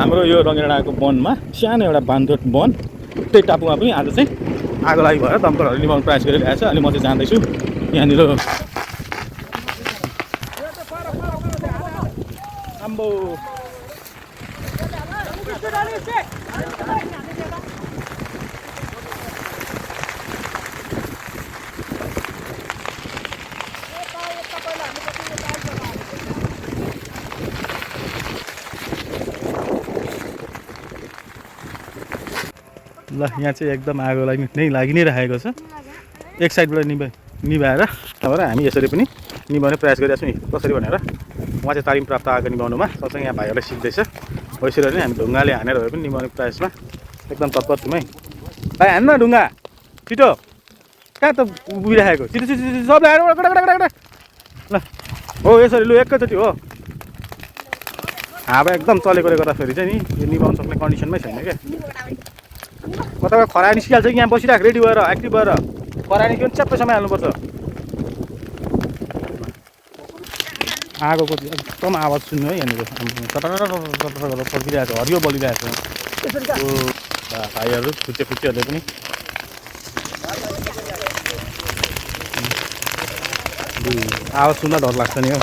हाम्रो यो रङ्गेडाँडाको वनमा सानो एउटा बान्धोट वन त्यही टापुमा पनि आज चाहिँ आगो लागि भएर दमकलहरू निभाउनु प्रयास गरिरहेको छ। अनि म चाहिँ जाँदैछु यहाँनिर आम्बो ल यहाँ चाहिँ एकदम आगो लागि नै राखेको छ। एक साइडबाट निभाएर तब हामी यसरी पनि निभाउने प्रयास गरिरहेछौँ नि कसरी भनेर। उहाँ चाहिँ तालिम प्राप्त आगो निभाउनुमा सँगसँगै यहाँ भाइहरूलाई सिक्दैछ। वैसरी नै हामी ढुङ्गाले हानेर भए पनि निभाउने प्रयासमा एकदम तत्पर छौँ है। भाइ हान्न ढुङ्गा छिटो, कहाँ त उभिराखेको छिटो छिटो छिटो सबले हानेर ल हो यसरी लु एकैचोटि हो। हावा एकदम चलेकोले गर्दाखेरि चाहिँ नि यो निभाउनु सक्ने कन्डिसनमै छैन क्या। म तपाईँ खरा निस्किहाल्छ कि यहाँ बसिरहेको रेडी भएर एक्टिभ भएर खरा निस्क्यो भने च्याप्पै समय हाल्नुपर्छ। आगोको एकदम आवाज सुन्नु है यहाँनिर पड्किरहेको हरियो बलिरहेको भाइहरू फुच्चेहरूले पनि आवाज सुन्न डर लाग्छ नि हो।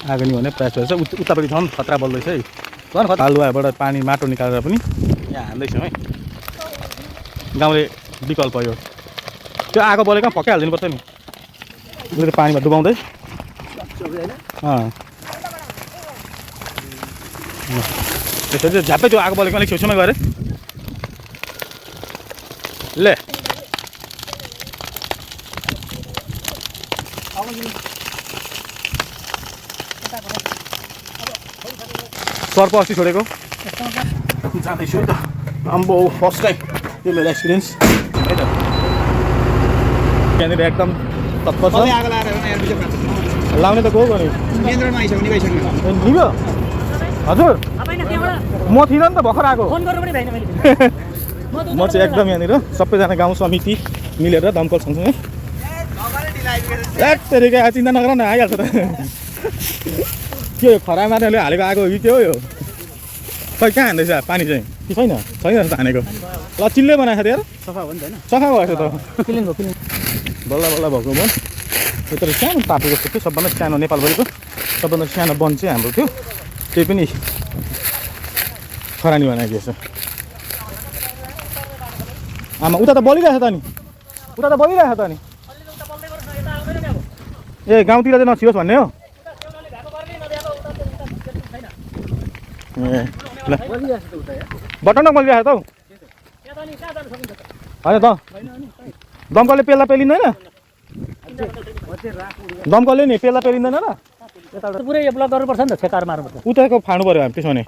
आगो निभाउने प्रयास गर्छ। उतापट्टि झन् खतरा बल्दैछ है। झन् खतरा हालुवाबाट पानी माटो निकालेर पनि यहाँ हान्दैछौँ है। गाउँले विकल्प यो त्यो आगो बलेको पकाइहालिदिनु पर्छ नि। उसले पानीमा डुबाउँदै त्यसरी चाहिँ झ्याप्पै त्यो आगो बलेको अलिक छेउछेउमा गरे ले सर्प अस्ति छोडेको जाँदैछु त। आम्बो फर्स्ट टाइम त्यो मेरो एक्सपिरियन्स है त। यहाँनिर एकदम तत्पर छ। लाउने त को गर्ने निभ्यो हजुर म थिइनँ नि त भर्खर आएको। म चाहिँ एकदम यहाँनिर सबैजना गाउँ समिति मिलेर दमकल सँगसँगै चिन्ता नगर न आइहाल्छ त। के खरा मार्नेले हालेको आगो हो कि के हो यो? खै कहाँ हान्दैछ पानी चाहिँ कि छैन? छैन जस्तो हानेको। ल चिल्ले बनाएको छ यार। सफा भयो नि त होइन? सफा भएको छ त क्लिन भयो क्लिन। बल्ल बल्ल भएको वन यत्रो सानो टापु जस्तो थियो। सबभन्दा सानो नेपालभरिको सबभन्दा सानो वन चाहिँ हाम्रो थियो। त्यही पनि खरानी बनाएको छ। आमा उता त बलिरहेछ त नि। उता त बलिरहेछ त नि। ए गाउँतिर चाहिँ नछिरोस् भन्ने हो? ए ल बटन बलिरहेछ त हौ। होइन त दमकलले पेल्दा पेलिँदैन? दमकलले नि पेल्दा पेलिँदैन र? पुरै ब्लक गर्नुपर्छ नि त, छेकार मार्नुपर्छ। उताको फाड्नु पऱ्यो हामी त्यसो भने।